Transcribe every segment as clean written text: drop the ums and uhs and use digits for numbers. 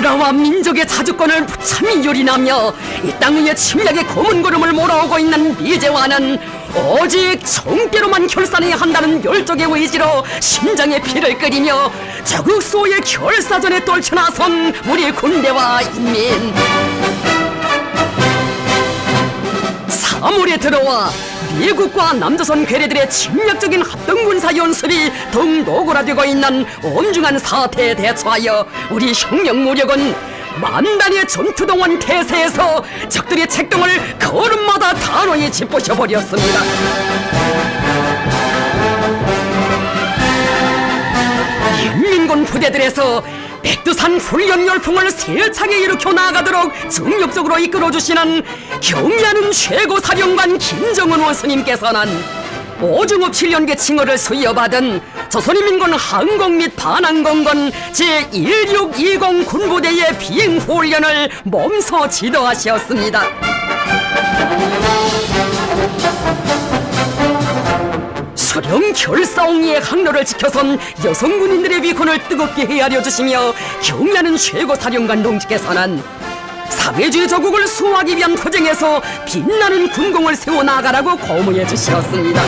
나라와 민족의 자주권을 무참히 유린하며 이 땅 위에 침략의 검은 구름을 몰아오고 있는 미제와는 오직 정계로만 결산해야 한다는 열정의 의지로 심장의 피를 끓이며 자국 수호의 결사전에 떨쳐나선 우리 군대와 인민. 3월에 들어와 미국과 남조선 괴뢰들의 침략적인 합동군사 연습이 더욱 노골화되고 있는 엄중한 사태에 대처하여 우리 혁명무력은 만단의 전투동원 태세에서 적들의 책동을 걸음마다 단호히 짓부셔버렸습니다. 인민군 부대들에서 백두산 훈련 열풍을 세차게 일으켜 나가도록 정력적으로 이끌어주시는 경의하는 최고사령관 김정은 원수님께서는 오중업 7년계 칭호를 수여받은 조선인민군 항공 및 반항공군 제1620 군부대의 비행훈련을 몸소 지도하셨습니다. 수령 결사옹이의 항로를 지켜선 여성군인들의 위훈을 뜨겁게 헤아려 주시며 경의하는 최고사령관 동지께서는 사회주의 조국을 수호하기 위한 투쟁에서 빛나는 군공을 세워나가라고 고무해 주셨습니다.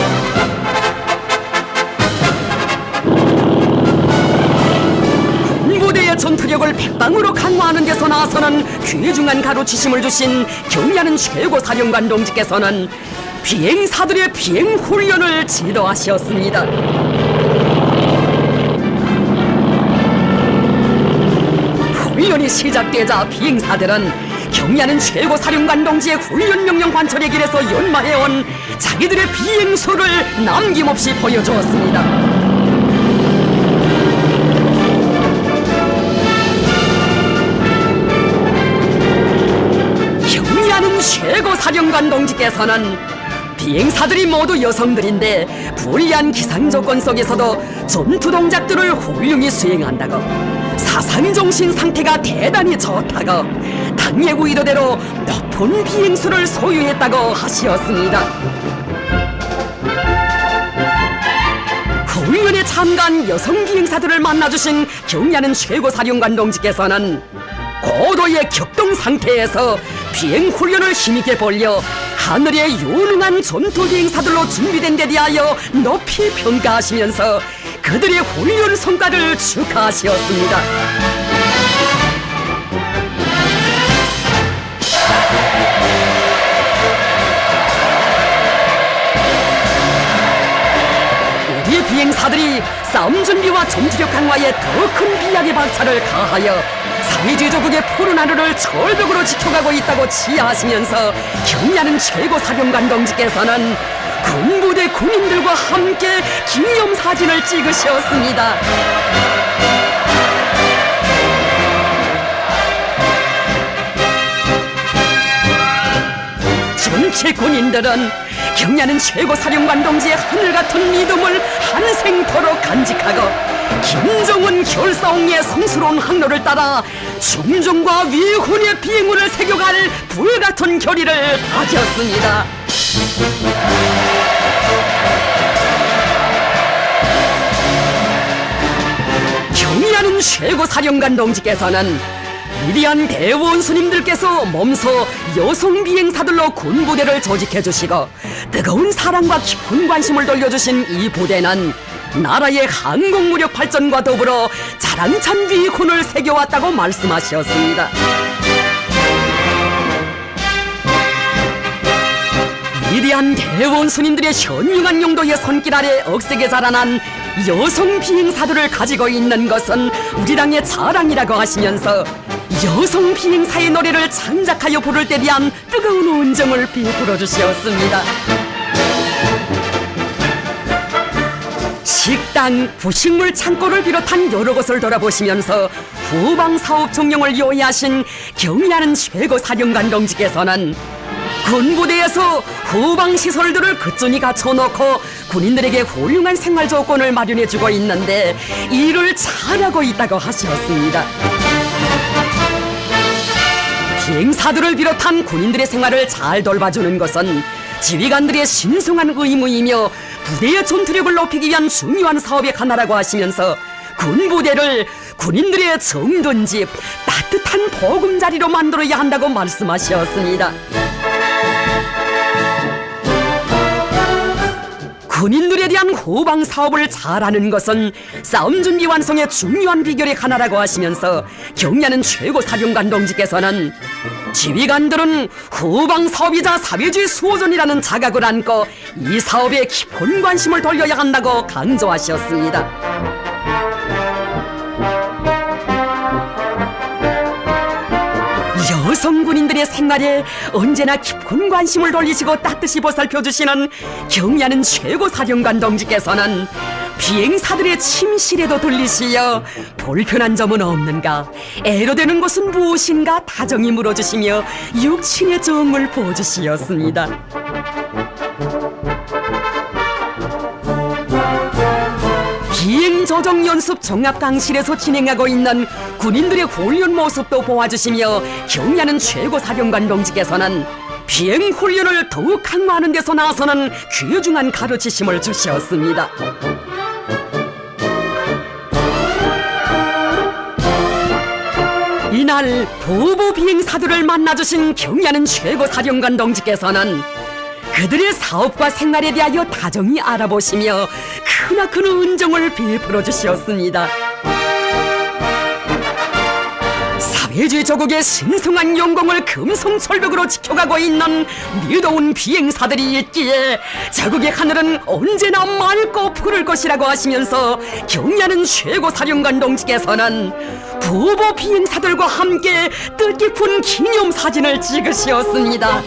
군부대의 전투력을 백방으로 강화하는 데서 나서는 귀중한 가르치심을 주신 경의하는 최고사령관 동지께서는 비행사들의 비행훈련을 지도하셨습니다. 훈련이 시작되자 비행사들은 경의하는 최고사령관 동지의 훈련 명령 관철의 길에서 연마해온 자기들의 비행수를 남김없이 보여주었습니다. 경의하는 최고사령관 동지께서는 비행사들이 모두 여성들인데 불리한 기상조건 속에서도 전투 동작들을 훌륭히 수행한다고, 사상정신 상태가 대단히 좋다고, 당예구 의도대로 높은 비행수를 소유했다고 하시었습니다. 훈련에 참가한 여성 비행사들을 만나주신 경의하는 최고사령관 동지께서는 고도의 격동 상태에서 비행훈련을 힘있게 벌려 하늘의 유능한 전투 비행사들로 준비된 데 대하여 높이 평가하시면서 그들의 훈련 성과를 축하하셨습니다. 우리 비행사들이 싸움 준비와 정치력 강화에 더 큰 비약의 박차를 가하여 사회주의 조국의 푸른 하늘을 절벽으로 지켜가고 있다고 치하하시면서 경의하는 최고사령관 동지께서는 군부대 군인들과 함께 기념사진을 찍으셨습니다. 전체 군인들은 경의하는 최고사령관 동지의 하늘같은 믿음을 한생토록 간직하고 김정은 결사옹의 성스러운 항로를 따라 충정과 위훈의 비행운을 새겨갈 불같은 결의를 다졌습니다. 경의하는 최고사령관 동지께서는 위대한 대원수님들께서 몸소 여성 비행사들로 군부대를 조직해 주시고 뜨거운 사랑과 깊은 관심을 돌려주신 이 부대는 나라의 항공무력 발전과 더불어 자랑찬 위훈을 새겨왔다고 말씀하셨습니다. 위대한 대원수님들의 현명한 용도의 손길 아래 억세게 자라난 여성 비행사들을 가지고 있는 것은 우리 당의 자랑이라고 하시면서 여성 비행사의 노래를 창작하여 부를 때 대한 뜨거운 온정을 베풀어 주셨습니다. 식당, 부식물 창고를 비롯한 여러 곳을 돌아보시면서 후방사업 종용을 요의하신 경의하는 최고사령관 동지께서는 군부대에서 후방시설들을 그준히 갖춰놓고 군인들에게 훌륭한 생활 조건을 마련해주고 있는데 일을 잘하고 있다고 하셨습니다. 비행사들을 비롯한 군인들의 생활을 잘 돌봐주는 것은 지휘관들의 신성한 의무이며 부대의 전투력을 높이기 위한 중요한 사업의 하나라고 하시면서 군부대를 군인들의 정돈집, 따뜻한 보금자리로 만들어야 한다고 말씀하셨습니다. 군인들에 대한 후방 사업을 잘하는 것은 싸움 준비 완성의 중요한 비결의 하나라고 하시면서 경례하는 최고 사령관 동지께서는 지휘관들은 후방 사업이자 사회주의 수호전이라는 자각을 안고 이 사업에 깊은 관심을 돌려야 한다고 강조하셨습니다. 여성 군인들의 생활에 언제나 깊은 관심을 돌리시고 따뜻이 보살펴주시는 경례하는 최고 사령관 동지께서는 비행사들의 침실에도 들리시어 불편한 점은 없는가, 애로되는 것은 무엇인가 다정히 물어주시며 육친의 정을 보여주시었습니다. 비행 조정 연습 종합강실에서 진행하고 있는 군인들의 훈련 모습도 보아주시며 경례하는 최고 사령관 동지께서는 비행 훈련을 더욱 강화하는 데서 나서는 귀중한 가르치심을 주셨습니다. 이날 보보 비행사들을 만나주신 경례하는 최고 사령관 동지께서는 그들의 사업과 생활에 대하여 다정히 알아보시며 크나큰 은정을 베풀어 주셨습니다. 사회주의 조국의 신성한 영광을 금성철벽으로 지켜가고 있는 믿어온 비행사들이 있기에 자국의 하늘은 언제나 맑고 푸를 것이라고 하시면서 경례하는 최고 사령관 동지께서는 부보 비행사들과 함께 뜻깊은 기념사진을 찍으셨습니다.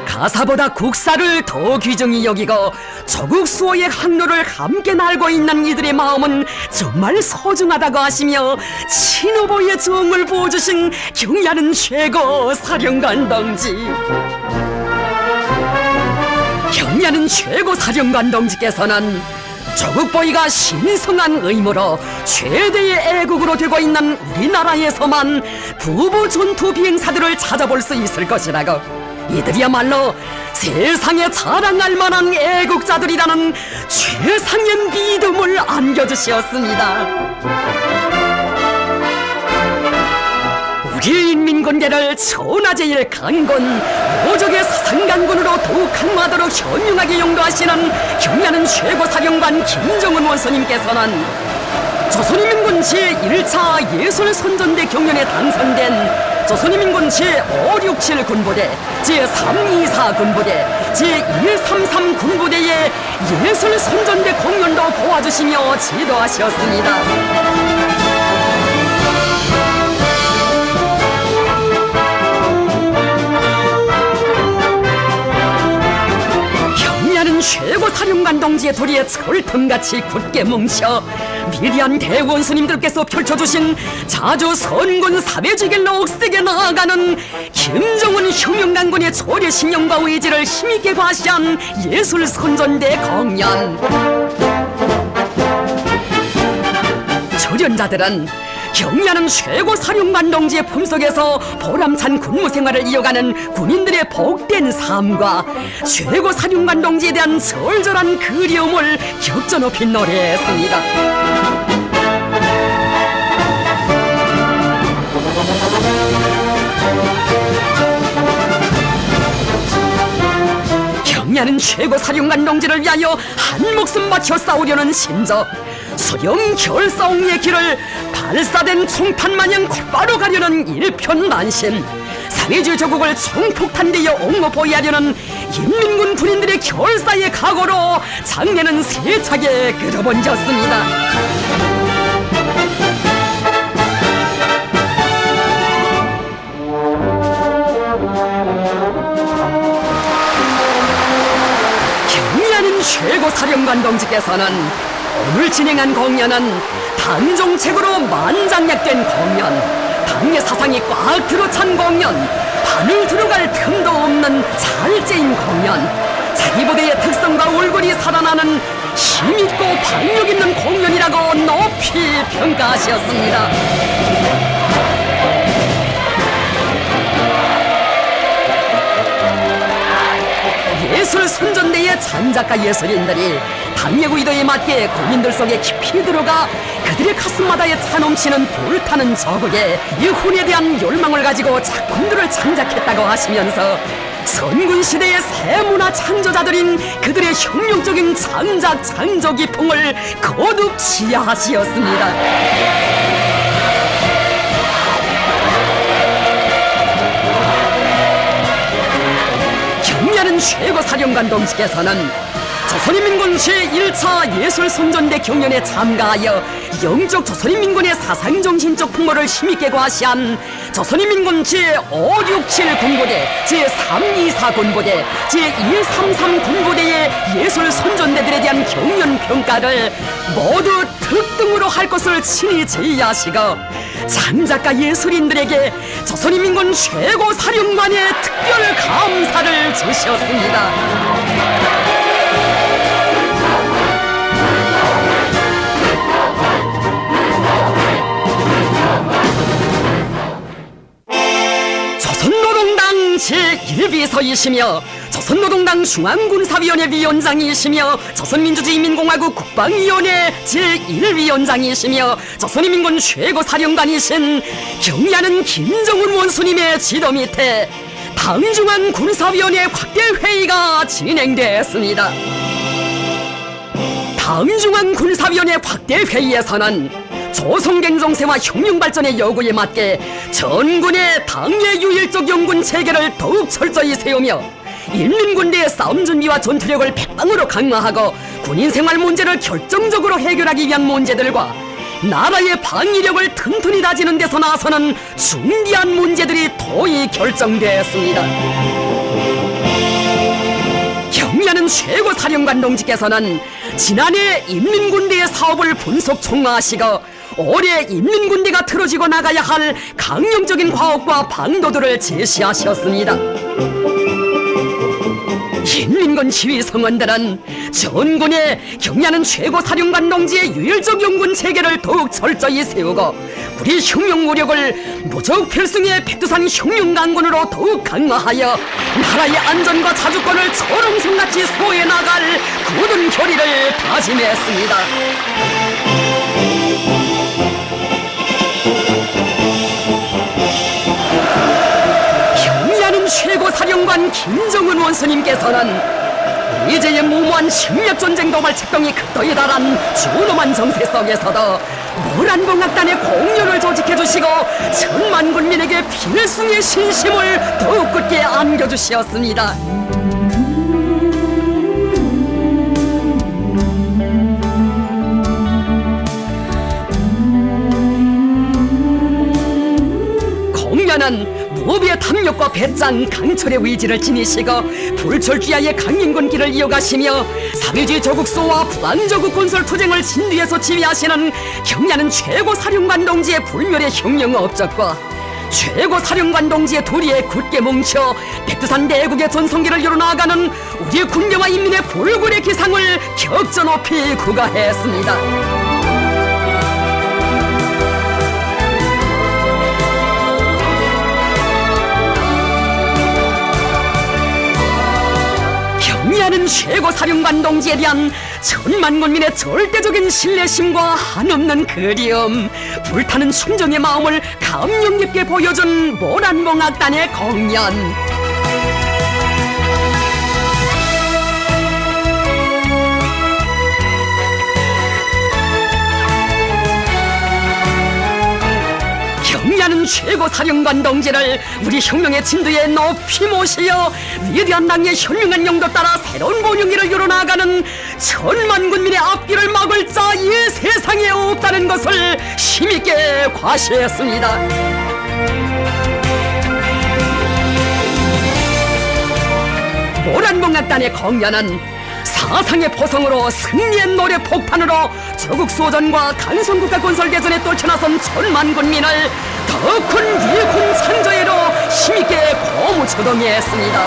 가사보다 국사를 더 귀중히 여기고 조국 수호의 항로를 함께 날고 있는 이들의 마음은 정말 소중하다고 하시며 친후보의 정을 보여주신 경례하는 최고 사령관 동지. 경례하는 최고 사령관 동지께서는 조국보위가 신성한 의무로 최대의 애국으로 되고 있는 우리나라에서만 부보 전투 비행사들을 찾아볼 수 있을 것이라고, 이들이야말로 세상에 자랑할 만한 애국자들이라는 최상의 믿음을 안겨주셨습니다. 우리 인민군대를 천하제일 강군, 모적의 사상강군으로 더욱 강화하도록 현명하게 용도하시는 경례하는 최고사령관 김정은 원수님께서는 조선인민군 제1차 예술선전대 경연에 당선된 조선인민군 제567 군부대, 제324 군부대, 제133 군부대의 예술선전대 공연도 도와주시며 지도하셨습니다. 최고 사령관 동지의 도리에 철통같이 굳게 뭉쳐 위대한 대원수님들께서 펼쳐주신 자주 선군 사회주의 길로 억세게 나아가는 김정은 혁명강군의 초래 신념과 의지를 힘있게 과시한 예술선전대 공연. 출연자들은 경례하는 최고 사령관 동지의 품속에서 보람찬 군무 생활을 이어가는 군인들의 복된 삶과 최고 사령관 동지에 대한 절절한 그리움을 격조 높이 노래했습니다. 경례하는 최고 사령관 동지를 위하여 한 목숨 바쳐 싸우려는 심적, 수령 결사옹의 길을 발사된 총탄 마냥 곧바로 가려는 일편단심, 사회주의 조국을 총폭탄되어 옹호보이하려는 인민군 군인들의 결사의 각오로 장례는 세차게 끌어번졌습니다. 경례하는 최고 사령관 동지께서는 오늘 진행한 공연은 당 정책으로 만장약된 공연, 당의 사상이 꽉 들어찬 공연, 반을 들어갈 틈도 없는 잘째인 공연, 자기 부대의 특성과 얼굴이 살아나는 힘있고 박력 있는 공연이라고 높이 평가하셨습니다. 예술 선전대의 창작가 예술인들이 당력 의도에 맞게 국민들 속에 깊이 들어가 그들의 가슴마다에 차넘치는 불타는 저국의 이혼에 대한 열망을 가지고 작품들을 창작했다고 하시면서 선군시대의 새 문화 창조자들인 그들의 혁명적인 창작 창조 기풍을 거듭 지하하시었습니다. 경야는 최고사령관 동지께서는 조선인민군 제1차 예술선전대 경연에 참가하여 영적 조선인민군의 사상정신적 풍모를 힘있게 과시한 조선인민군 제567 군부대, 제324 군부대, 제133 군부대의 예술선전대들에 대한 경연평가를 모두 특등으로 할 것을 친히 제의하시고 창작가 예술인들에게 조선인민군 최고사령관의 특별 감사를 주셨습니다. 조선노동당 제1비서이시며 조선노동당 중앙군사위원회 위원장이시며 조선민주주의인민공화국 국방위원회 제1위원장이시며 조선인민군 최고사령관이신 경야는 김정은 원수님의 지도 밑에 당중앙 군사위원회 확대회의가 진행되었습니다. 당중앙 군사위원회 확대회의에서는 조선갱 정세와 혁명발전의 요구에 맞게 전군의 당의 유일적 영군 체계를 더욱 철저히 세우며 인민군대의 싸움 준비와 전투력을 백방으로 강화하고 군인 생활 문제를 결정적으로 해결하기 위한 문제들과 나라의 방위력을 튼튼히 다지는 데서 나서는 중대한 문제들이 도의 결정되었습니다. 경야는 최고사령관 동지께서는 지난해 인민군대의 사업을 분석 총화하시고 올해 인민군대가 틀어지고 나가야 할 강령적인 과업과 방도들을 제시하셨습니다. 인민군 지휘성원들은 전군의 경야는 최고사령관 동지의 유일적 영군 체계를 더욱 철저히 세우고 우리 혁명무력을 무적 필승의 백두산 혁명강군으로 더욱 강화하여 나라의 안전과 자주권을 초롱성같이 소해 나갈 굳은 결의를 다짐했습니다. 경야는 최고사령관 김정은 원수님께서는 이제의 무모한 식량전쟁 도발 책동이 극도에 달한 준엄한 정세 속에서도 모란봉악단의 공연을 조직해주시고 천만 군민에게 필승의 신심을 더욱 굳게 안겨주시었습니다. 공연은 무비의 탐욕과 배짱, 강철의 의지를 지니시고 불철주야의 강인군 길을 이어가시며 사회주의 조국소와 부안조국 건설 투쟁을 진두에서 지휘하시는 경야는 최고사령관 동지의 불멸의 혁명 업적과 최고사령관 동지의 도리에 굳게 뭉쳐 백두산 대국의 전성기를 이뤄나가는 우리 군대와 인민의 불굴의 기상을 격전 높이 구가했습니다. 경야는 최고사령관 동지에 대한 천만 군민의 절대적인 신뢰심과 한없는 그리움, 불타는 충정의 마음을 감명 깊게 보여준 모란봉악단의 공연. 경야는 최고사령관 동지를 우리 혁명의 진두에 높이 모시어 위대한 당의 현명한 영도 따라 새로운 번영기를 이뤄나가는 천만 군민의 앞길을 막을 자 이 세상에 없다는 것을 힘있게 과시했습니다. 모란봉악단의 공연은 사상의 포성으로 승리의 노래 폭탄으로 조국 수호전과 강성국가 건설 개전에 떨쳐나선 천만 군민을 더 큰 위군 창조에로 힘있게 고무초동했습니다.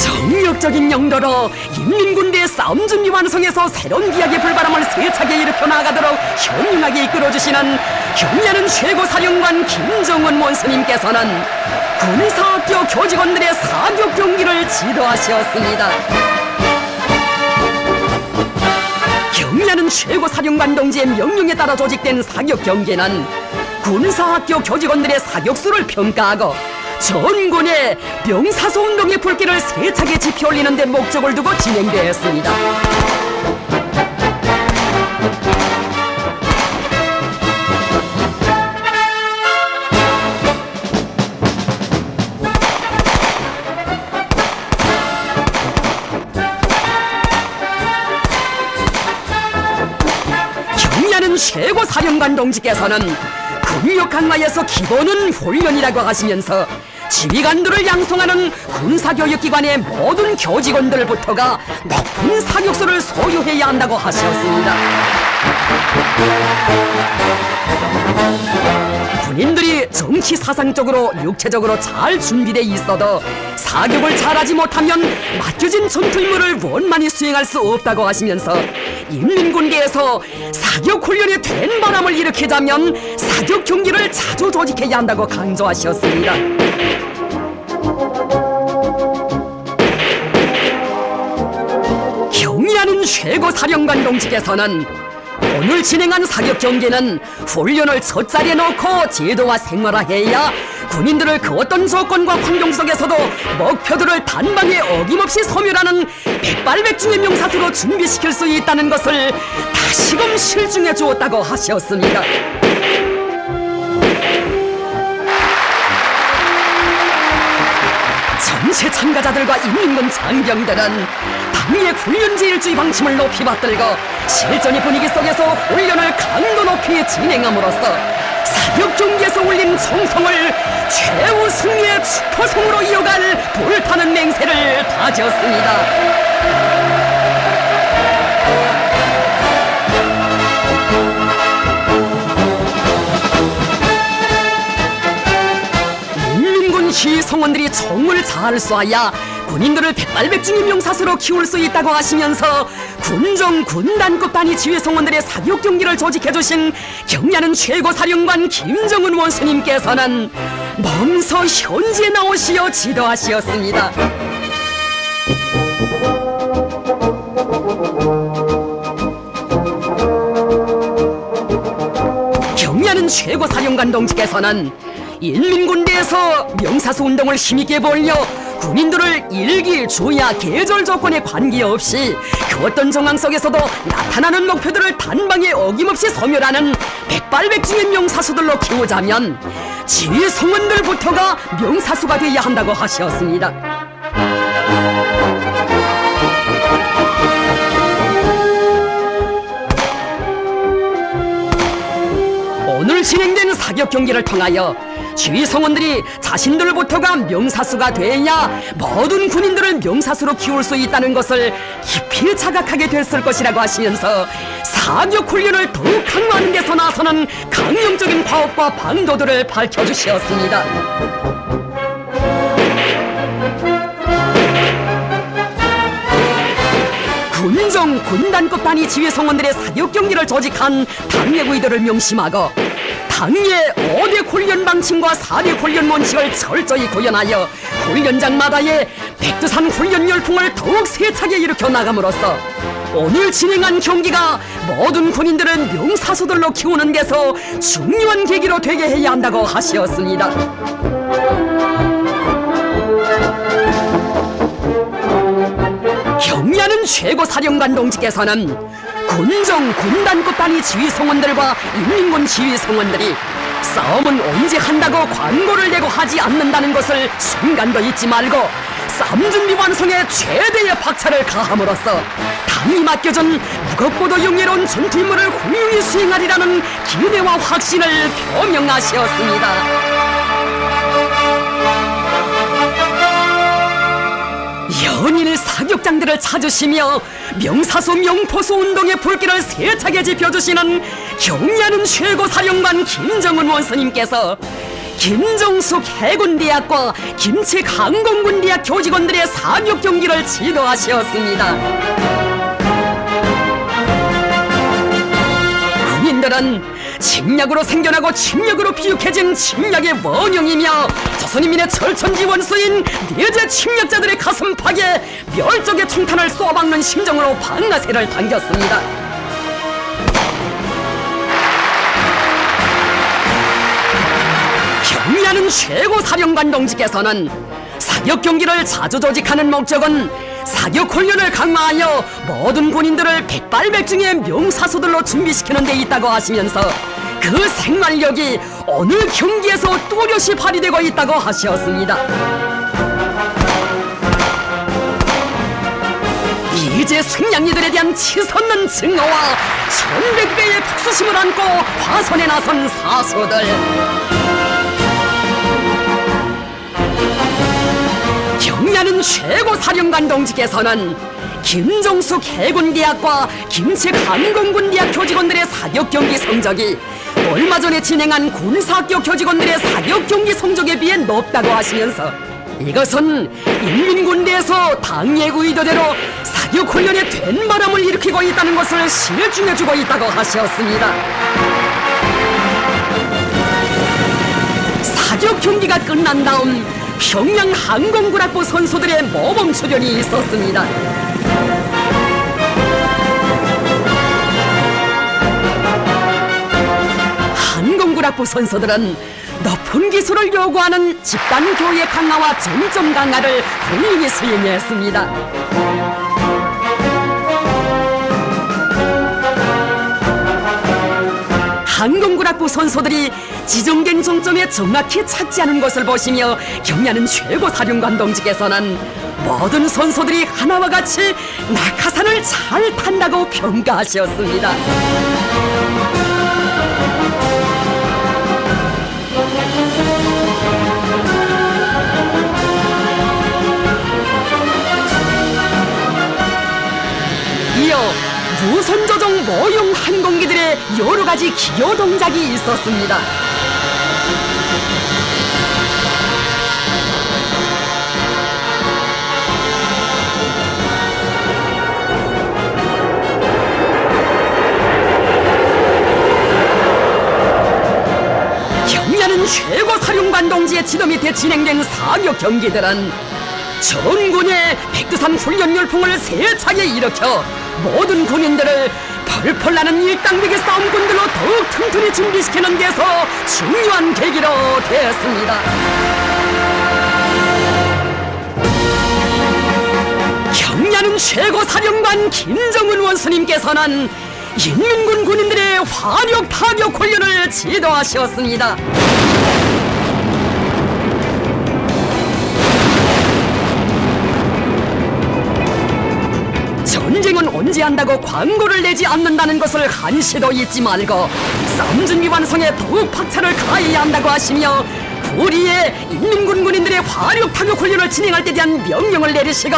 정력적인 영도로 인민군대의 싸움 준비 완성해서 새로운 비약의 불바람을 세차게 일으켜 나가도록 현명하게 이끌어주시는 경례하는 최고사령관 김정은 원수님께서는 군사학교 교직원들의 사격 경기를 지도하셨습니다. 경례하는 최고사령관 동지의 명령에 따라 조직된 사격 경기는 군사학교 교직원들의 사격수를 평가하고 전군의 명사수 운동의 불길을 세차게 지펴 올리는 데 목적을 두고 진행되었습니다. 경례하는 최고사령관 동지께서는 근력 강화에서 기본은 훈련이라고 하시면서 지휘관들을 양성하는 군사교육기관의 모든 교직원들부터가 높은 사격수를 소유해야 한다고 하셨습니다. 군인들이 정치 사상적으로 육체적으로 잘 준비돼 있어도 사격을 잘하지 못하면 맡겨진 전투임무를 원만히 수행할 수 없다고 하시면서 인민군대에서 사격 훈련에 된 바람을 일으키자면 사격 경기를 자주 조직해야 한다고 강조하셨습니다. 경의하는 최고사령관 동지께서는 오늘 진행한 사격 경기는 훈련을 첫 자리에 놓고 제도와 생활화해야 군인들을 그 어떤 조건과 환경 속에서도 목표들을 단방에 어김없이 소멸하는 백발백중의 명사수로 준비시킬 수 있다는 것을 다시금 실증해 주었다고 하셨습니다. 전체 참가자들과 인민군 장병들은 당의 훈련지 일주의 방침을 높이 받들고 실전의 분위기 속에서 훈련을 강도 높이 진행함으로써 사격 경기에서 올린 총성을 최후 승리의 축포성으로 이어갈 불타는 맹세를 다졌습니다. 시성원들이 총을 잘 쏘아야 군인들을 백발백중의 명사수로 키울 수 있다고 하시면서 군종 군단급 단위 지휘성원들의 사격 경기를 조직해주신 경례하는 최고사령관 김정은 원수님께서는 먼저 현지에 나오시어 지도하시었습니다. 경례하는 최고사령관 동지께서는 인민군대에서 명사수 운동을 힘있게 벌려 군인들을 일기, 조야, 계절 조건에 관계없이 그 어떤 정황 속에서도 나타나는 목표들을 단방에 어김없이 소멸하는 백발백중의 명사수들로 키우자면 지휘 성원들부터가 명사수가 되어야 한다고 하셨습니다. 오늘 진행된 사격 경기를 통하여 지휘 성원들이 자신들부터가 명사수가 돼야 모든 군인들을 명사수로 키울 수 있다는 것을 깊이 자각하게 됐을 것이라고 하시면서 사격 훈련을 더욱 강화하는 데서 나서는 강령적인 파업과 방도들을 밝혀주셨습니다. 군종 군단급 단위 지휘 성원들의 사격 경기를 조직한 당의 의도를 명심하고 당의 5대 훈련 방침과 4대 훈련 원칙을 철저히 구현하여 훈련장마다의 백두산 훈련 열풍을 더욱 세차게 일으켜 나감으로써 오늘 진행한 경기가 모든 군인들은 명사수들로 키우는 데서 중요한 계기로 되게 해야 한다고 하시었습니다. 경례하는 최고사령관 동지께서는 군종 군단급 단위 지휘성원들과 인민군 지휘성원들이 싸움은 언제 한다고 광고를 내고 하지 않는다는 것을 순간도 잊지 말고 싸움 준비 완성에 최대의 박차를 가함으로써 당이 맡겨준 무겁고도 영예로운 전투 임무를 훌륭히 수행하리라는 기대와 확신을 표명하셨습니다. 연일 사격장들을 찾으시며 명사수 명포수 운동의 불길을 세차게 지펴주시는 경례하는 최고사령관 김정은 원수님께서 김정숙 해군대학과 김책 항공군대학 교직원들의 사격 경기를 지도하셨습니다. 선수들은 침략으로 생겨나고 침략으로 비육해진 침략의 원흉이며 조선인민의 철천지 원수인 내제 침략자들의 가슴팍에 멸종의 총탄을 쏘아박는 심정으로 방아쇠를 당겼습니다. 경의하는 최고사령관 동지께서는 사격 경기를 자주 조직하는 목적은 사격 훈련을 강화하여 모든 군인들을 백발백중의 명사수들로 준비시키는 데 있다고 하시면서 그 생활력이 어느 경기에서 뚜렷이 발휘되고 있다고 하셨습니다. 이제 승냥이들에 대한 치솟는 증오와 1100배의 복수심을 안고 화선에 나선 사수들, 경의하는 최고사령관 동지께서는 김정숙 해군대학과 김책 항공군대학 교직원들의 사격경기 성적이 얼마 전에 진행한 군사학교 교직원들의 사격경기 성적에 비해 높다고 하시면서 이것은 인민군대에서 당의 의도대로 사격훈련에 된바람을 일으키고 있다는 것을 실증해주고 있다고 하셨습니다. 사격경기가 끝난 다음 평양 항공군학부 선수들의 모범 출연이 있었습니다. 항공군학부 선수들은 높은 기술을 요구하는 집단 교육 강화와 점점 강화를 훌륭히 수행했습니다. 항공군학부 선수들이 지정된 종점에 정확히 착지하는 것을 보시며 경의하는 최고사령관 동지께서는 모든 선수들이 하나와 같이 낙하산을 잘 탄다고 평가하셨습니다. 이어 무선조종 모형 항공기들의 여러가지 기여 동작이 있었습니다. 경의하는 최고사령관 동지의 지도 밑에 진행된 사격 경기들은 전군의 백두산 훈련 열풍을 세차게 일으켜 모든 군인들을 펄펄 나는 일당백의 싸움꾼들로 더욱 튼튼히 준비시키는 데서 중요한 계기로 되었습니다. 경의하는 최고사령관 김정은 원수님께서는 인민군 군인들의 화력 타격 훈련을 지도하셨습니다. 전쟁은 언제 한다고 광고를 내지 않는다는 것을 한시도 잊지 말고 싸움 준비 완성에 더욱 박차를 가해야 한다고 하시며 불의의 인민군 군인들의 화력 타격 훈련을 진행할 때 대한 명령을 내리시고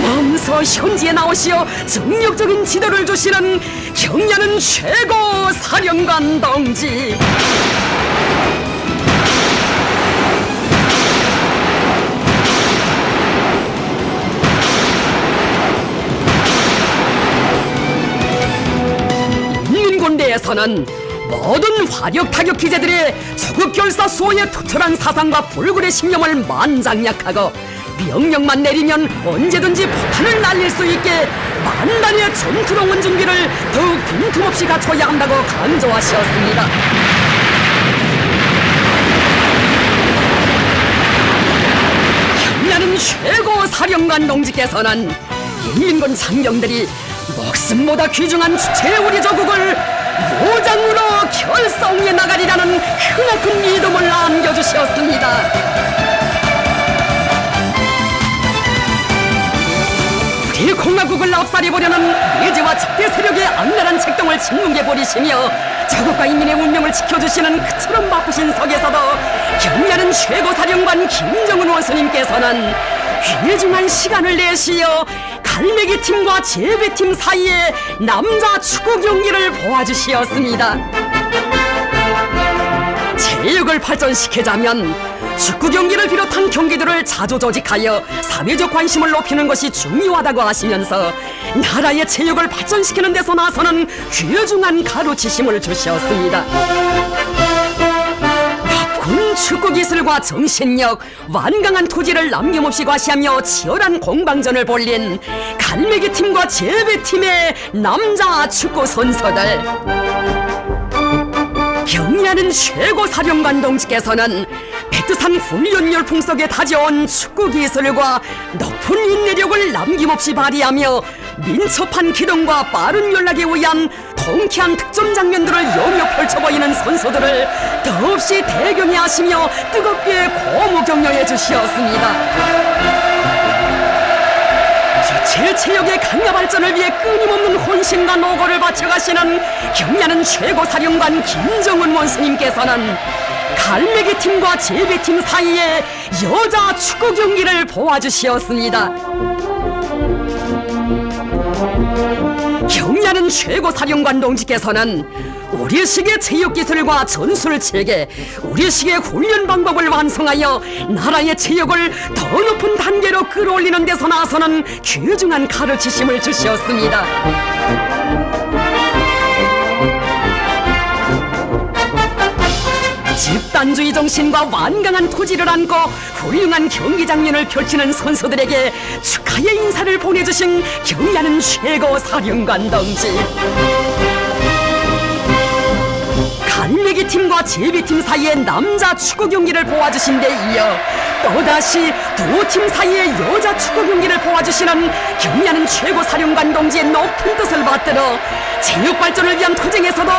몸소 현지에 나오시어 정력적인 지도를 주시는 경의하는 최고 사령관 동지, 인민군대에서는 모든 화력 타격 기제들의 소극결사 수호의 투철한 사상과 불굴의 신념을 만장약하고 명령만 내리면 언제든지 포탄을 날릴 수 있게 만단의 전투동원 준비를 더욱 빈틈없이 갖춰야 한다고 강조하셨습니다. 경의하는 최고 사령관 동지께서는 인민군 장병들이 목숨보다 귀중한 주체의 우리 조국을 무장으로 결성해 나가리라는 크나큰 믿음을 안겨주셨습니다. 우리 공화국을 압살해보려는 내재와 적대 세력의 악랄한 책동을 짓뭉개 버리시며 자국과 인민의 운명을 지켜주시는 그처럼 바쁘신 석에서도 경의하는 최고사령관 김정은 원수님께서는 귀중한 시간을 내시어 갈매기 팀과 제비팀 사이에 남자 축구 경기를 보아주시었습니다. 체력을 발전시키자면 축구 경기를 비롯한 경기들을 자주 조직하여 사회적 관심을 높이는 것이 중요하다고 하시면서 나라의 체육을 발전시키는 데서 나서는 귀중한 가르치심을 주셨습니다. 높은 축구 기술과 정신력, 완강한 토지를 남김없이 과시하며 치열한 공방전을 벌린 갈매기 팀과 제비팀의 남자 축구 선수들. 경의하는 최고 사령관 동지께서는 백두산 훈련 열풍 속에 다져온 축구 기술과 높은 인내력을 남김없이 발휘하며 민첩한 기동과 빠른 연락에 의한 통쾌한 득점 장면들을 여며 펼쳐 보이는 선수들을 더없이 대경해하시며 뜨겁게 고무 격려해 주시었습니다. 제체력의 강화 발전을 위해 끊임없는 혼신과 노고를 바쳐가시는 경의하는 최고 사령관 김정은 원수님께서는 갈매기 팀과 제비팀 사이에 여자 축구 경기를 보아주시었습니다. 경의하는 최고 사령관 동지께서는 우리식의 체육기술과 전술체계, 우리식의 훈련 방법을 완성하여 나라의 체육을 더 높은 단계로 끌어올리는 데서 나서는 귀중한 가르치심을 주셨습니다. 집단주의 정신과 완강한 토지를 안고 훌륭한 경기 장면을 펼치는 선수들에게 축하의 인사를 보내주신 경의하는 최고 사령관 동지. 갈매기 팀과 제비팀 사이의 남자 축구 경기를 보아주신 데 이어 또다시 두 팀 사이의 여자 축구 경기를 보아주시는 경의하는 최고 사령관 동지의 높은 뜻을 받들어 체육 발전을 위한 투쟁에서도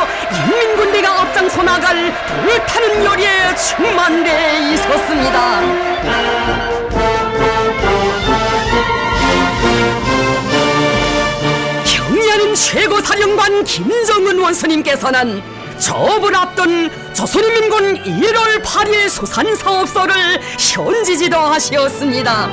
인민군대가 앞장서 나갈 불타는 열의에 충만돼 있었습니다. 경의하는 최고 사령관 김정은 원수님께서는 저업을 앞둔 조선인민군 1월 8일 수산사업소를 현지지도 하시었습니다.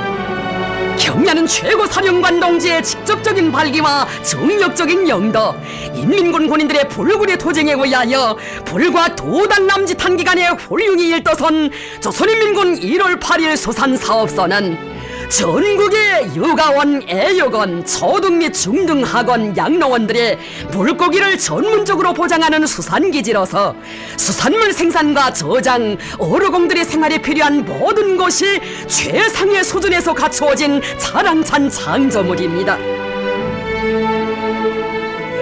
경의하는 최고 사령관 동지의 직접적인 발기와 정력적인 영도, 인민군 군인들의 불굴의 투쟁에 의하여 불과 2달 남짓한 기간에 훌륭히 일떠선 조선인민군 1월 8일 수산사업소는 전국의 육아원, 애육원, 초등 및 중등 학원, 양로원들의 물고기를 전문적으로 보장하는 수산기지로서 수산물 생산과 저장, 어르공들의 생활에 필요한 모든 것이 최상의 수준에서 갖추어진 자랑찬 창조물입니다.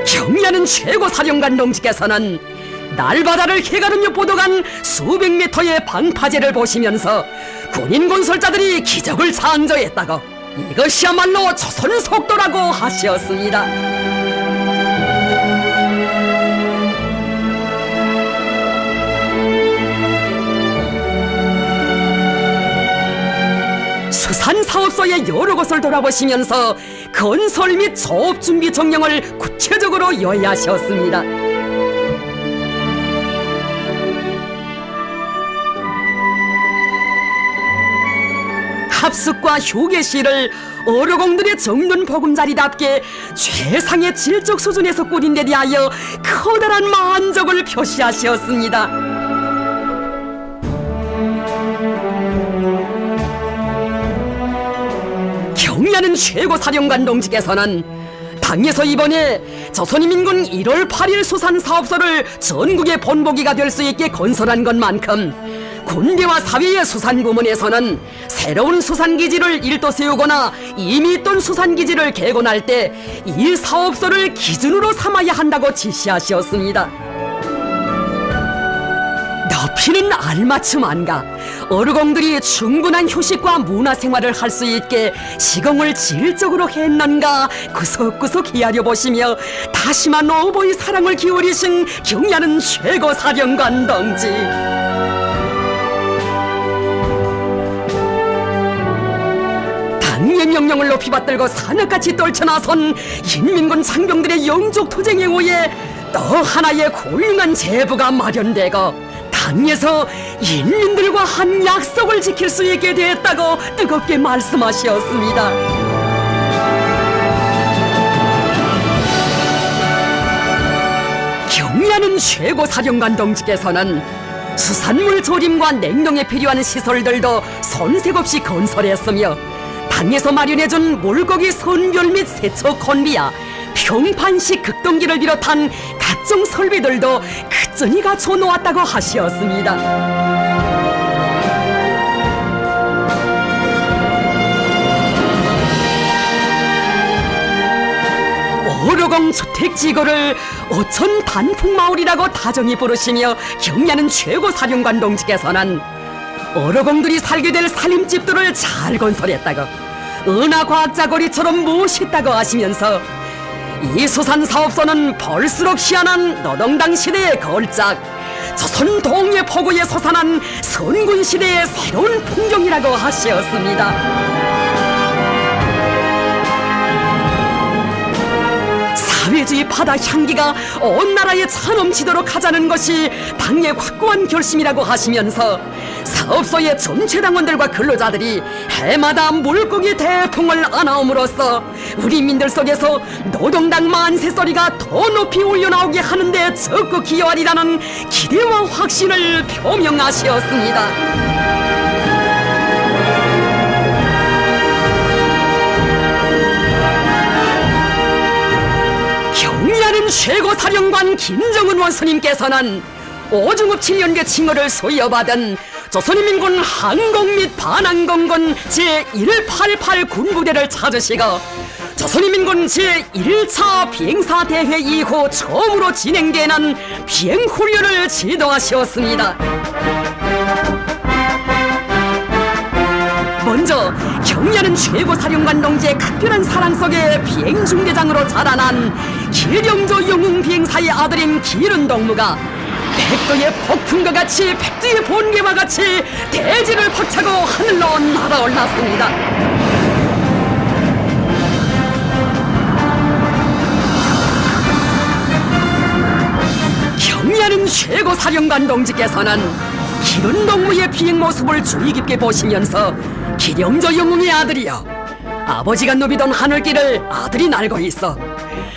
경의하는 최고 사령관 동지께서는 날바다를 해가르며 뻗어간 수백 미터의 방파제를 보시면서 군인 건설자들이 기적을 창조했다고, 이것이야말로 조선 속도라고 하시었습니다. 수산사업소의 여러 곳을 돌아보시면서 건설 및 조업 준비 정령을 구체적으로 요약하셨습니다. 합숙과 휴게실을 어르공들의 정든 보금자리답게 최상의 질적 수준에서 꾸린 데 대하여 커다란 만족을 표시하셨습니다. 경의하는 최고 사령관 동지께서는 당에서 이번에 조선인민군 1월 8일 수산사업소를 전국의 본보기가 될 수 있게 건설한 것만큼 군대와 사회의 수산부문에서는 새로운 수산기지를 일도 세우거나 이미 있던 수산기지를 개건할 때 이 사업소를 기준으로 삼아야 한다고 지시하셨습니다. 높이는 알맞춤 안가 어르공들이 충분한 휴식과 문화생활을 할 수 있게 시공을 질적으로 했는가 구석구석 헤아려 보시며 다시마 노보의 사랑을 기울이신 경의하는 최고 사령관 동지. 당의 명령을 높이 받들고 산악같이 떨쳐나선 인민군 장병들의 영족 투쟁에 의해 또 하나의 훌륭한 제부가 마련되고 당에서 인민들과 한 약속을 지킬 수 있게 됐다고 뜨겁게 말씀하셨습니다. 경의하는 최고 사령관 동지께서는 수산물 조림과 냉동에 필요한 시설들도 손색 없이 건설했으며 당에서 마련해준 물고기 선별 및 세척 건비야 평판식 극동기를 비롯한 각종 설비들도 그전이 갖춰 놓았다고 하시었습니다. 어로공 주택지구를 어천 단풍마을이라고 다정히 부르시며 경리하는 최고사령관 동지께서는 어로공들이 살게 될 살림집들을 잘 건설했다고 은하과학자거리처럼 멋있다고 하시면서 이 수산사업소는 벌수록 희한한 노동당 시대의 걸작, 조선 동해 포구에 솟아난 선군 시대의 새로운 풍경이라고 하시었습니다. 사회주의 바다 향기가 온 나라에 차넘치도록 하자는 것이 당의 확고한 결심이라고 하시면서 사업소의 전체 당원들과 근로자들이 해마다 물고기 대풍을 안아옴으로써 우리 민들 속에서 노동당 만세 소리가 더 높이 울려나오게 하는 데 적극 기여하리라는 기대와 확신을 표명하시었습니다. 경리하는 최고사령관 김정은 원수님께서는 오중읍 7년대 칭호를 소여받은 조선인민군 항공 및 반항공군 제188 군부대를 찾으시고 조선인민군 제1차 비행사대회 이후 처음으로 진행되는 비행훈련을 지도하셨습니다. 먼저 경리하는 최고사령관 동지의 각별한 사랑 속에 비행중대장으로 자라난 기령조 영웅 비행사의 아들인 기른동무가 백도의 폭풍과 같이 백두의 번개와 같이 대지를 박차고 하늘로 날아올랐습니다. 경리하는 최고사령관 동지께서는 기른동무의 비행 모습을 주의 깊게 보시면서 기령조 영웅의 아들이여, 아버지가 누비던 하늘길을 아들이 날고 있어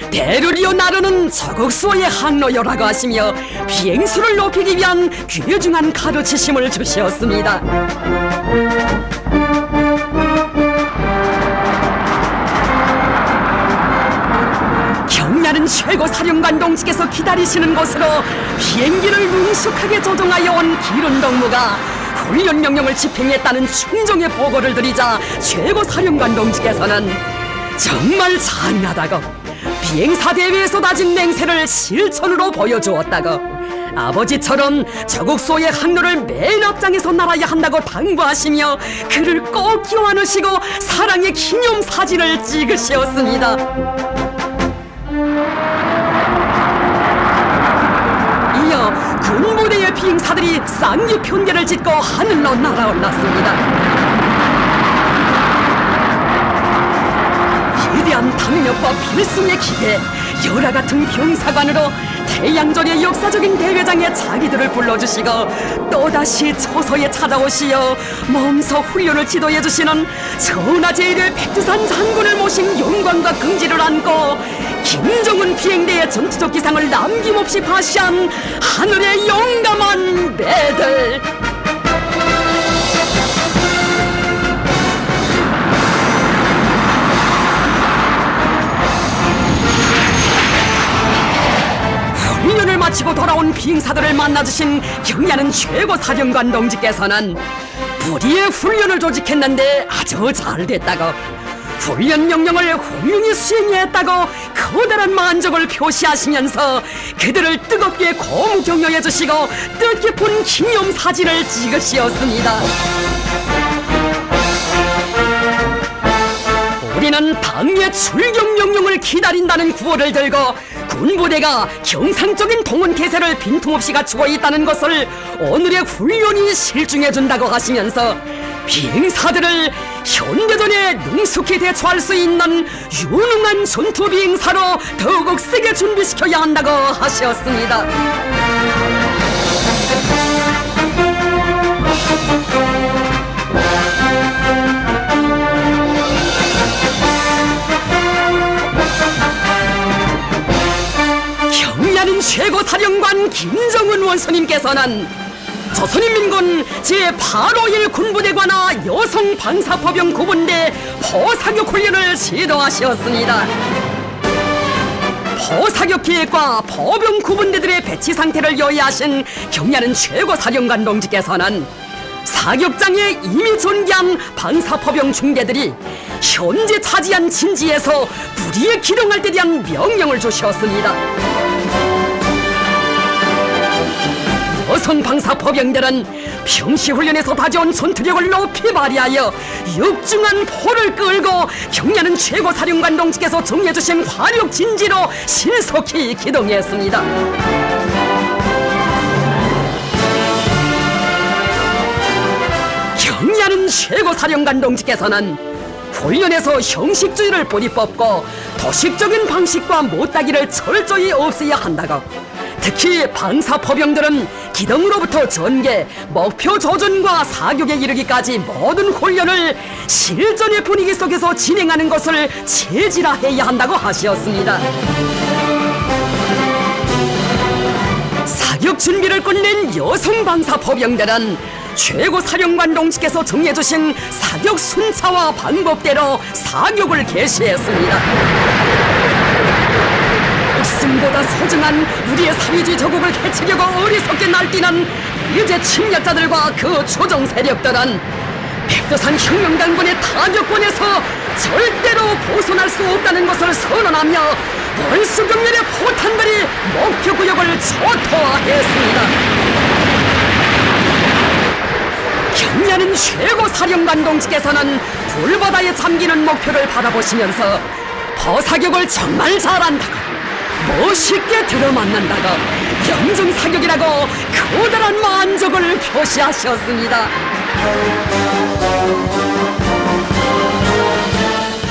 대류리어 나르는 저국수의 항로여라고 하시며 비행수를 높이기 위한 귀중한 가르치심을 주시었습니다. 경리하는 최고사령관 동지께서 기다리시는 곳으로 비행기를 능숙하게 조종하여 온 기른동무가 훈련 명령을 집행했다는 충정의 보고를 드리자 최고사령관 동지께서는 정말 잔인하다고 비행사 대회에 쏟아진 맹세를 실천으로 보여주었다고 아버지처럼 저국소의 항로를 맨 앞장에서 날아야 한다고 당부하시며 그를 꼭 껴 안으시고 사랑의 기념사진을 찍으셨습니다. 이어 군부대의 비행사들이 쌍기편대를 짓고 하늘로 날아올랐습니다. 위대한 당력과 필승의 기계, 열화 같은 병사관으로 태양절의 역사적인 대회장에 자기들을 불러주시고 또다시 초소에 찾아오시어 몸소 훈련을 지도해주시는 전하제일의 백두산 장군을 모신 영광과 긍지를 안고 김정은 비행대의 전투적 기상을 남김없이 파시한 하늘의 용감한 배들. 훈련을 마치고 돌아온 비행사들을 만나주신 경리하는 최고사령관 동지께서는 불의의 훈련을 조직했는데 아주 잘 됐다고, 훈련 명령을 훌륭히 수행했다고 커다란 만족을 표시하시면서 그들을 뜨겁게 고무 격려해 주시고 뜻깊은 기념사진을 찍으시었습니다. 우리는 당의 출격 명령을 기다린다는 구호를 들고 군부대가 정상적인 동원 태세를 빈틈없이 갖추고 있다는 것을 오늘의 훈련이 실증해준다고 하시면서 비행사들을 현대전에 능숙히 대처할 수 있는 유능한 전투 비행사로 더욱 세게 준비시켜야 한다고 하셨습니다. 경리하는 최고사령관 김정은 원수님께서는 조선인민군 제851 군부대관아 여성방사포병 구분대 포사격 훈련을 지도하셨습니다. 포사격 기획과 포병 구분대들의 배치 상태를 요의하신 경야는 최고사령관 동지께서는 사격장에 이미 존기한 방사포병 중대들이 현재 차지한 진지에서 무리에 기동할 때 대한 명령을 주셨습니다. 여성 방사포병들은 평시훈련에서 다져온 전투력을 높이 발휘하여 육중한 포를 끌고 경야는 최고사령관 동지께서 정해주신 화력 진지로 신속히 기동했습니다. 경야는 최고사령관 동지께서는 훈련에서 형식주의를 뿌리 뽑고 도식적인 방식과 못다기를 철저히 없애야 한다고, 특히 방사포병들은 기동으로부터 전개, 목표 조준과 사격에 이르기까지 모든 훈련을 실전의 분위기 속에서 진행하는 것을 체질화해야 한다고 하셨습니다. 사격 준비를 끝낸 여성 방사포병들은 최고사령관 동지께서 정해주신 사격 순차와 방법대로 사격을 개시했습니다. 목숨보다 소중한 우리의 사회주의 조국을 해치려고 어리석게 날뛰는 일제 침략자들과 그 조정 세력들은 백두산 혁명당군의 타격권에서 절대로 벗어날 수 없다는 것을 선언하며 원수경렬의 포탄들이 목표구역을 초토화했습니다. 경야는 최고사령관 동지께서는 불바다에 잠기는 목표를 바라보시면서 포사격을 정말 잘한다고, 멋있게 들어맞는다고 영정사격이라고 커다란 만족을 표시하셨습니다.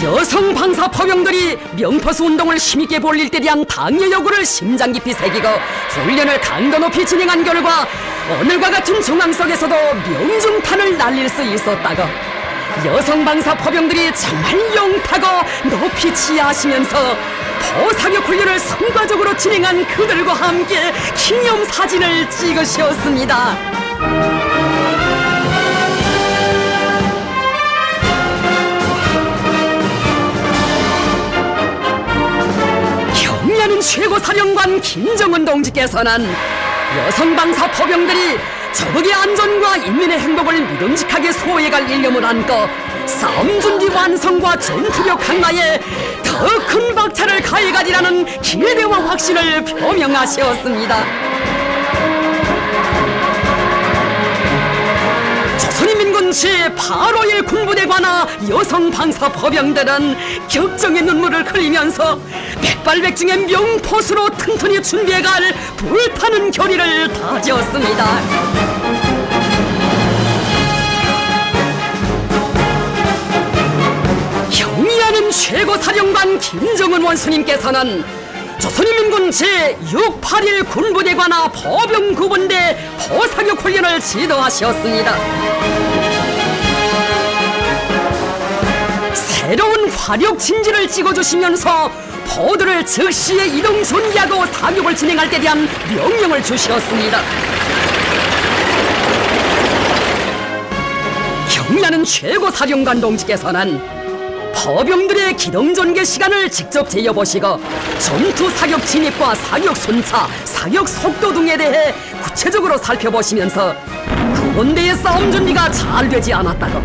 여성 방사포병들이 명포수 운동을 힘있게 벌릴 때 대한 당의 요구를 심장 깊이 새기고 훈련을 강도 높이 진행한 결과 오늘과 같은 정황 속에서도 명중탄을 날릴 수 있었다고, 여성 방사포병들이 정말 용타고 높이 치하하시면서 포사격 훈련을 성과적으로 진행한 그들과 함께 기념사진을 찍으셨습니다. 경야는 최고사령관 김정은 동지께서는 여성 방사포병들이 적의 안전과 인민의 행복을 믿음직하게 소해갈 일념을 안고 싸움 준비 완성과 전투력 강화에 더 큰 박차를 가해가리라는 기대와 확신을 표명하셨습니다. 조선인민군 제851 군부대관아 여성 방사포병들은 격정의 눈물을 흘리면서 백발백중의 명포수로 튼튼히 준비해갈 불타는 결의를 다졌습니다. 경의하는 최고사령관 김정은 원수님께서는 조선인민군 제681 군부대관아 포병구분대 포사격 훈련을 지도하셨습니다. 새로운 화력 진지를 찍어주시면서 포들을 즉시에 이동 전개하고 사격을 진행할 때 대한 명령을 주셨습니다. 경야는 최고사령관 동지께서는 포병들의 기동 전개 시간을 직접 재어보시고 전투 사격 진입과 사격 순차, 사격 속도 등에 대해 구체적으로 살펴보시면서 군대의 싸움 준비가 잘 되지 않았다고,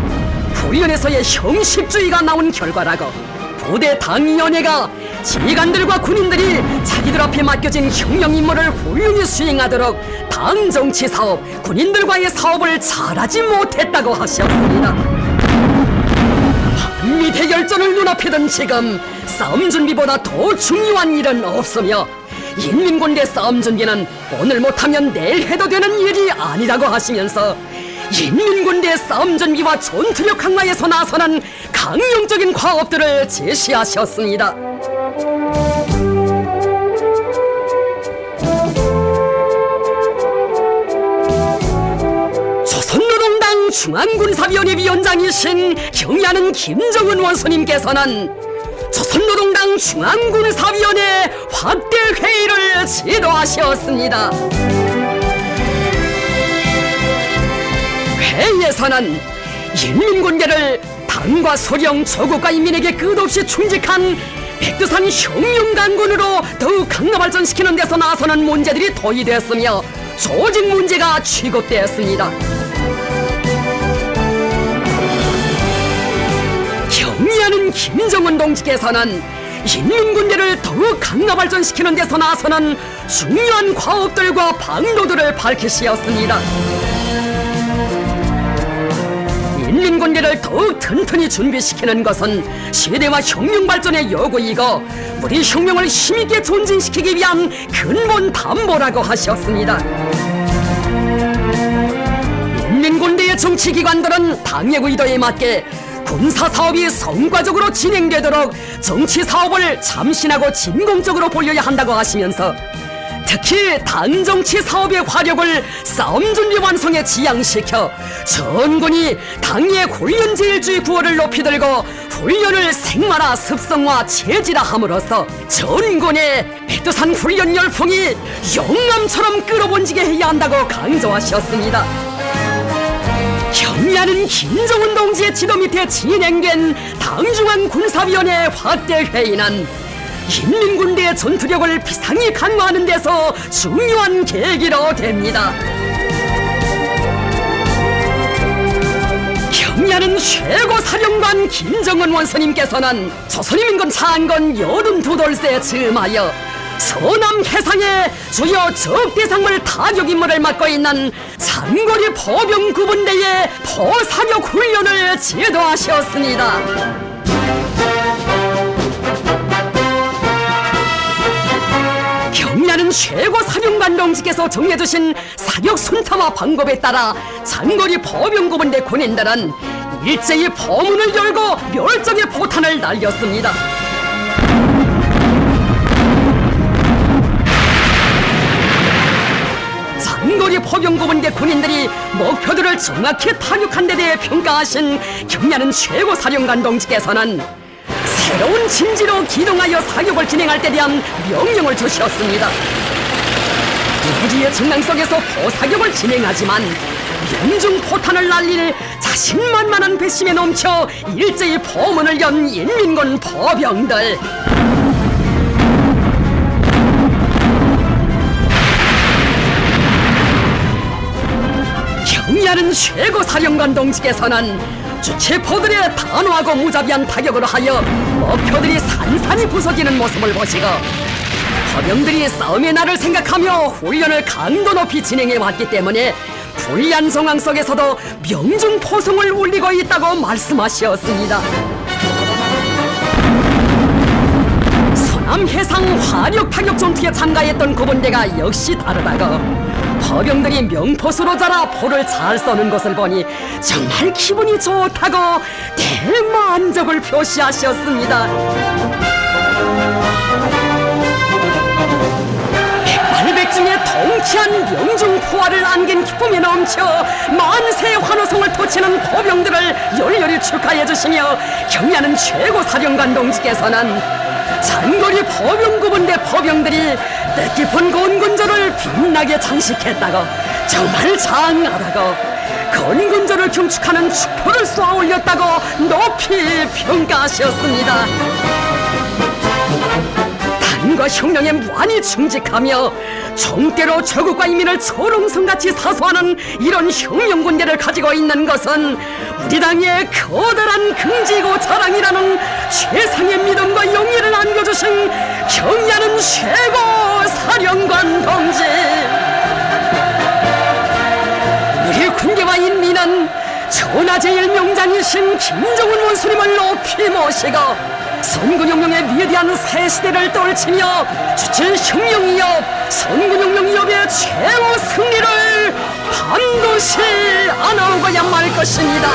훈련에서의 형식주의가 나온 결과라고, 부대 당위원회가 지휘관들과 군인들이 자기들 앞에 맡겨진 혁명 임무를 훌륭히 수행하도록 당 정치 사업, 군인들과의 사업을 잘하지 못했다고 하셨습니다. 한미 대결전을 눈앞에 둔 지금 싸움 준비보다 더 중요한 일은 없으며 인민군대 싸움 준비는 오늘 못하면 내일 해도 되는 일이 아니라고 하시면서 인민군대 싸움 준비와 전투력 강화에서 나서는 강령적인 과업들을 제시하셨습니다. 조선노동당 중앙군사위원회 위원장이신 경의하는 김정은 원수님께서는 조선노동당 중앙군사위원회 확대 회의를 지도하셨습니다. 회의에서는 인민군대를 당과 소령, 조국과 인민에게 끝없이 충직한 백두산 혁명강군으로 더욱 강화발전시키는 데서 나서는 문제들이 도의되었으며 조직 문제가 취급되었습니다. 경의하는 김정은 동지께서는 인민군대를 더욱 강화발전시키는 데서 나서는 중요한 과업들과 방도들을 밝히시었습니다. 인민군대를 더욱 튼튼히 준비시키는 것은 시대와 혁명 발전의 요구이고 우리 혁명을 힘있게 존진시키기 위한 근본 담보라고 하셨습니다. 인민군대의 정치기관들은 당의 의도에 맞게 군사사업이 성과적으로 진행되도록 정치사업을 참신하고 진공적으로 벌려야 한다고 하시면서 특히 당정치 사업의 화력을 싸움준비 완성에 지향시켜 전군이 당의 훈련제일주의 구호를 높이 들고 훈련을 생활화, 습성화, 체질화함으로써 전군의 백두산 훈련 열풍이 영감처럼 끌어번지게 해야 한다고 강조하셨습니다. 경의하는 김정은 동지의 지도 밑에 진행된 당중앙 군사위원회 확대회의는 인민군대의 전투력을 비상히 강화하는 데서 중요한 계기로 됩니다. 경의하는 최고사령관 김정은 원수님께서는 조선인민군 창건 82돌세 즈음하여 서남 해상의 주요 적대상물 타격 임무를 맡고 있는 장거리 포병 구분대의 포사격 훈련을 지도하셨습니다. 경의하는 최고사령관 동지께서 정해주신 사격 순서와 방법에 따라 장거리 포병구분대 군인들은 일제히 포문을 열고 멸종의 포탄을 날렸습니다. 장거리 포병구분대 군인들이 목표들을 정확히 타격한 데 대해 평가하신 경의하는 최고사령관 동지께서는 새로운 진지로 기동하여 사격을 진행할 때 대한 명령을 주셨습니다. 우리의 정랑 속에서 포사격을 진행하지만 명중 포탄을 날릴 자신만만한 배심에 넘쳐 일제히 포문을 연 인민군 포병들. 경의하는 최고사령관 동지께서는 주체포들의 단호하고 무자비한 타격으로 하여 목표들이 산산이 부서지는 모습을 보시고 포병들이 싸움의 날을 생각하며 훈련을 강도 높이 진행해왔기 때문에 불리한 상황 속에서도 명중포성을 울리고 있다고 말씀하셨습니다. 서남해상 화력타격 전투에 참가했던 구분대가 역시 다르다고 포병들이 명포수로 자라 포를 잘 쏘는 것을 보니 정말 기분이 좋다고 대만족을 표시하셨습니다. 백발백중의 통쾌한 명중포화를 안긴 기쁨이 넘쳐 만세 환호성을 토치는 포병들을 열렬히 축하해 주시며 경의하는 최고사령관 동지께서는 장거리 포병구분대 포병들이 뜻깊은 건군조를 빛나게 장식했다고 정말 장하다고 건군조를 경축하는 축포를 쏘아 올렸다고 높이 평가하셨습니다. 당과 혁명에 무한히 충직하며 정대로 조국과 인민을 초롱성같이 사수하는 이런 혁명군대를 가지고 있는 것은 우리 당의 커다란 긍지고 자랑이라는 최상의 믿음과 용기를 안겨주신 경의하는 최고 사령관 동지. 우리 군대와 인민은 천하제일명장이신 김정은 원수님을 높이 모시고 선군혁명의 위대한 새 시대를 떨치며 주체 혁명이업, 선군혁명이업의 최후 승리를 반드시 안아오고야 말 것입니다.